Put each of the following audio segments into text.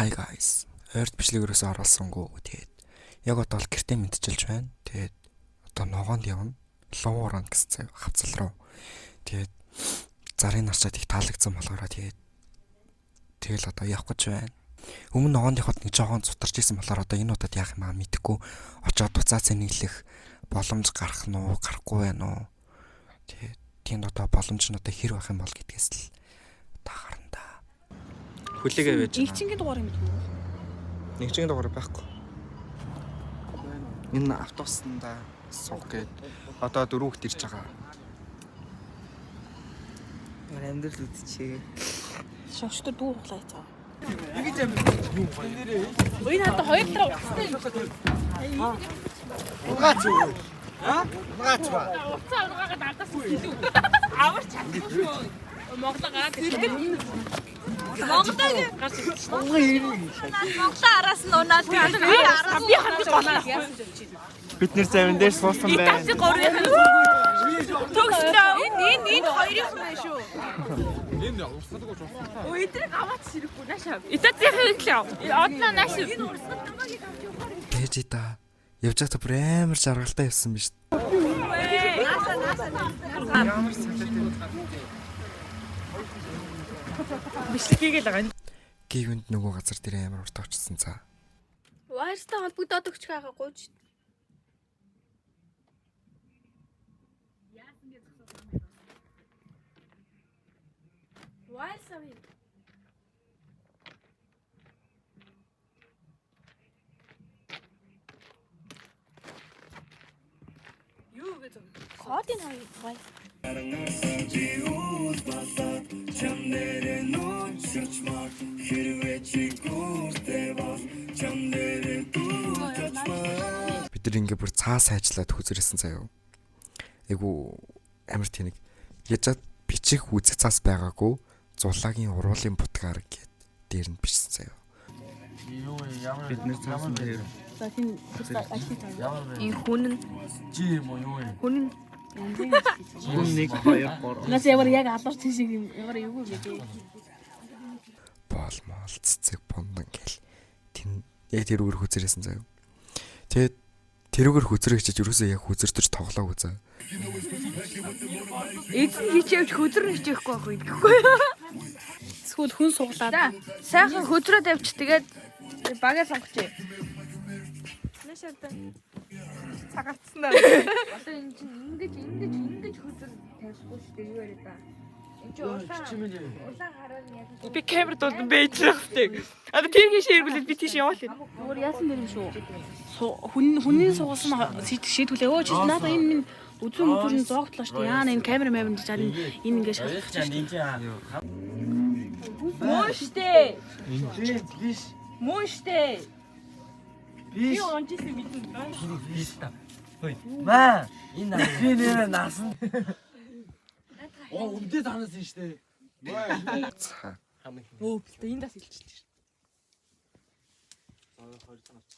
Hi guys. Ойрт бичлэгээрээс оруулсангүй. Тэгээд яг одоо л гэртээ мэдчилж байна. Тэгээд одоо ногоонд явна. Лууран гэсэн хавцал руу. Тэгээд зарын нарчаад их таалагдсан болохоор тэгэл одоо явах гэж байна. Өмнө ногоонд явахад нэг жоохон цутарч исэн болохоор одоо энэ удаад яах юм аа мэдэхгүй. Очоод буцаацаа нийлэх боломж гарах нь уу, гарахгүй байна уу? Тэгээд тийм одоо боломж нь одоо хэр байх юм бол гэдгээс л одоо харна. Хүлээгээ байж байна. Нэгчингийн дугаар юм бэ? Нэгчингийн дугаар байхгүй. Энэ автобусанда суух гээд одоо дөрөвт ирж байгаа. Амьдрал үдчихээ. Шогчтой дүү хуглаа яцгаа. Нэг юм юу нэрээ. Ой надад хоёр дараа уцтай. Угаач уу? Угаач ба. Уцаа ургаагаад алдаас илүү. Авар чадахгүй шүү. Монголоо гараад ирсэн. Монголоо гарч ирсэн. Монголоо араас нь унаад би хамгийн голоо яасан ч юм. Бид нэр завин дээр суусан байна. Итаци 3-ын төгслөө. Энэ хоёрын байна шүү. Энэ урсгалгүй жоо. Өө эдрийг аваад сэрэггүй наашаа. Итаци хэлээ. Одноо наашаа. Энэ урсгал намайг авч явах. Тэгэж та явж байхдаа бүр амар жаргалтай явсан биз. Ямар санаатай юм. Бичлэгийг л байгаа. Гівэнд нөгөө газар дээр амар урт очсон цаа. Вайрстай холбогдоод өгч байгаагүй ч. Вайрсаа Юу гэж вэ? кодын хай. Бид нар ингээ бүр цаас хайжлаад хүзэрсэн заяа. Айгу амар тэнэг. Яжаад бичих үзэх цаас байгаагүй зулаагийн уруулын бутгаар гээд дээр нь бичсэн заяа. Юу ямар бидний цаасан дээр. За тийм энэ хүн нь Жи юм уу юу вэ? хүн нь 1 2 3. нас ямар яг алуурч шиг юм ямар юу гэдэг. Боол моол цэцэг бундан гэл тэн яг тэрүүгээр хүзэрсэн заяа. Тэгээд тэрүүгээр хүзрэгчиж ерөөсөө яг хүзэрдэж тоглоагүй заа. Эзэн хичээвч хөдөр хичээхгүй байх үедгүй. Эсвэл хүн суглаад. Сайхан хөдрөөд авч тэгээд багаа сонгоч. Нэшээ Цагаатсан аа. одоо энэ чинь ингэж хөдөр тавьхгүй шүү дээ юу яриа да. Энд чинь улаан хараад яг Би камерт бол байж байгаа. Одоо тэргийн ширгүүлээд би тийш яваал. Өөр яасан бэ юм шүү. Хүний суусан шийдвүлээ. Өө чи надаа энэ минь үзүүн зоогтлоо шүү дээ. Яана энэ камер мавнд жаад энэ ингээ шалгах чинь. Мөн штэ. Мөн штэ. Би онжсэн мэдэн байна. Маа энэ би нэрээ наасан. Оо үдээ танаас штэ. Цаа. Өө бэлтэ энэ дас илчлээ шүү.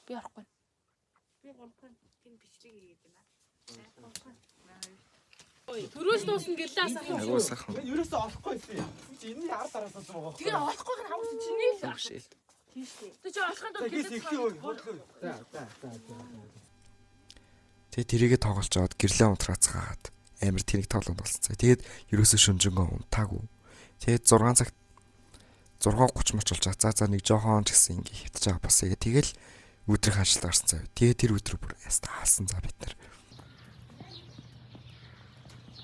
Би орохгүй. Би голгүй. Тийм бичлэг хийгээд байна. Ой, төрөөс дуусна гэлээ асах. Айгуу сайхан. Ерөөсөө олохгүй байсан. Чи энэ яар дараас болсон байгаа. Тэгээ олохгүй нь хамаач чиний л. Шил. Тийм шүү. Тэ чи олохын тулд Тэгээс их юу хөдлөө. Тэгээд тэрийгэ тоглож аваад гэрлээ унтраацгаад амар тэнэг тоглонд болсон цаа. Тэгээд ерөөсөө шүнжэнгөө унтаагүй. Тэгээд 6 цагт 6:30 моч болж байгаа. За нэг жоохон ч гэсэн ингээ хөвтөж байгаа бас. Тэгэл өдрийн ажилд гарсан цаа. Тэгээд тэр өдрөө бүр ястаасан за бид нар.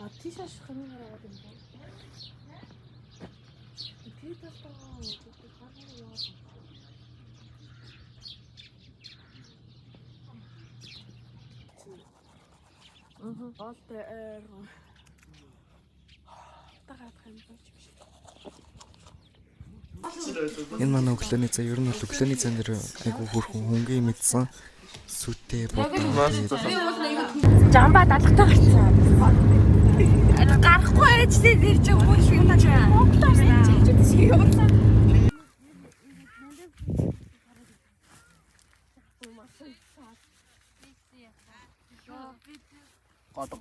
А тийшээ шахны хараад юм байна. Тэгээд тастаа Олтой эр. Тагаад хам болж биш. Энэ манай өглөөний цай ер нь бол өглөөний цай нэр айгу хөрхөн хөнгөн мэдсэн сүтээ бодоо. Жамба дадлахтай гарцсан. Гарахгүй ээжтэй тэр чинь хүн шиг юм чаа.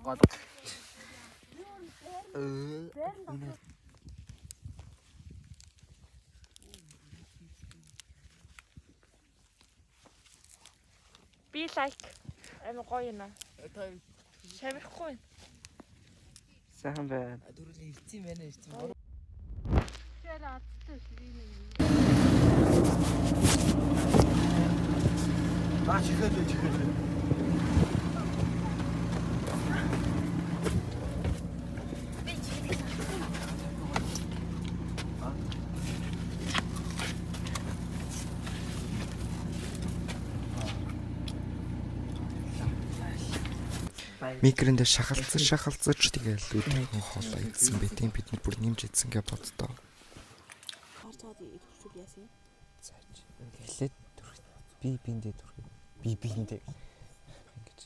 Год. Би лайк. Амар гоё юм аа. Шавихгүй. Сайн байна. Дөрөв ирцэн байна ирцэн. Тэр аттай ширээ. Чихээд. Микронд шахалцаж тэгэл өдрийн хоолой идсэн бэ. Тийм бидний бүр нэмж идсэн гэ боддоо. Харцаад идчихвэл яасан юм? Цааш. Эхлээд би биндээ дүрхээ. Би биндээ. Ингэж.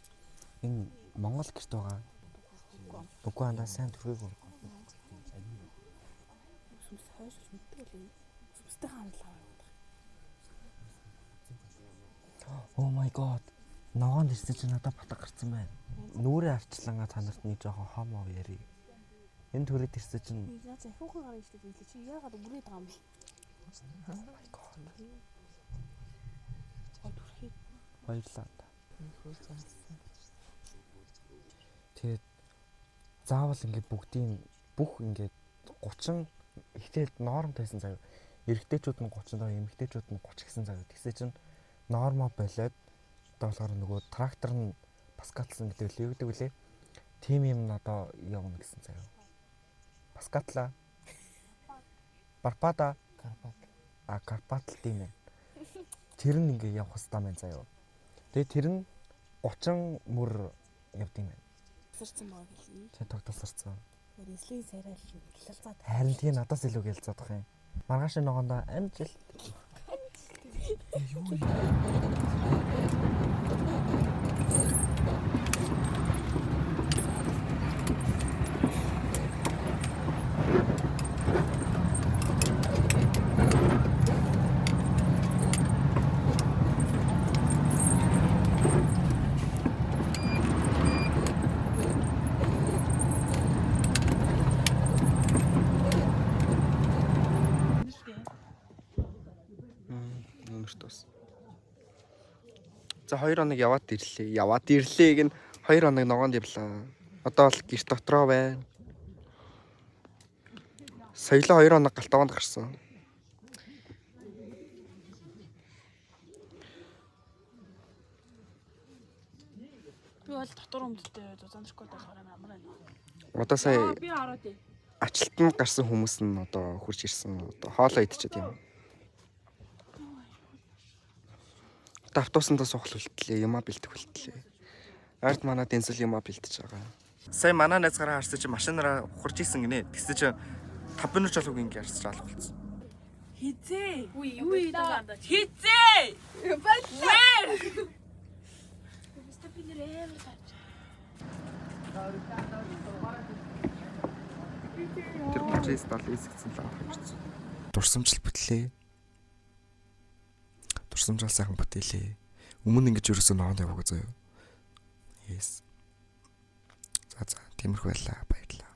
Энэ Монгол гэрт байгаа. Үгүй андаа сайн дүрхээгүй. Сүмс хойш мэддэг л юм. Сүмстэй хандлаа. Oh my god. Ногоон ирсэн чинь надад батга гарсан байна. Нүрээ арчлангаа та нарт нэг жоохон хомо яри. Энэ төрөд ирсэн чинь Би наа захиухан гарна шүү дээ. Чи яагаад өнгөрөөд байгаа юм бэ? oh my god. Дүрхээ. Баярлалаа. Тэгээд заавал ингээд бүгдийн бүх ингээд 30 ихтэй норм тайсан заяа. Эрэгтэйчүүд нь 30 эмэгтэйчүүд нь 30 гэсэн заяа. Тэгсээ чинь нормо болоод болохоор нөгөө трактор нь Паскатлсан гэдэг л юу гэдэг вүлээ. Тим юм надаа явна гэсэн заяа. Паскатла. Барпада. Карпатл тийм ээ. Тэр нь ингээ явах хэрэгтэй байна заяа. Тэгээ тэр нь 30 мөр явд юм байна. Тасарсан байгаа гэлээ. Тэ тогтолцсон. Эслийн сайрал гялалцаад. Харин тийм надаас илүү гэлзаад байгаа юм. Маргааш ногоондоо амжилт. Юу юм? За 2 хоног яваад ирлээ гэн 2 хоног ногоонд явлаа. Одоо бол гэрт дотроо байна. Соёлоо 2 хоног галтгоонд гарсан. Би бол дотор өмдөлтэй зузаанчгүй болохоор амар байна. Одоо сая Би хараад тий. ачлалтанд гарсан хүмүүс нь одоо хурж ирсэн. Одоо хоолоо идчихэд юм. Автобусандаа сухал үлдлээ, юмаа бэлтэх үлдлээ. Ард манай дэнсэл юмаа бэлтэж байгаа. Сая манай найзгараа харсан чи машинаараа хурж исэн гинэ. Тэгсэн чи 5 минут жолоогүй ингэ харсаж алах болсон. Хизээ. Үгүй юу идэв андаа. Хизээ. Баярлалаа. Тэр project сталис гэсэн л авчихсан. Дурсамжлал бүтлээ. Дурсамжлал сайхан бүтээлээ. Өмнө ингэж ерөөсөө ногоон яваагүй заяа. Yes. За тиймэрхүү байлаа. Баярлалаа.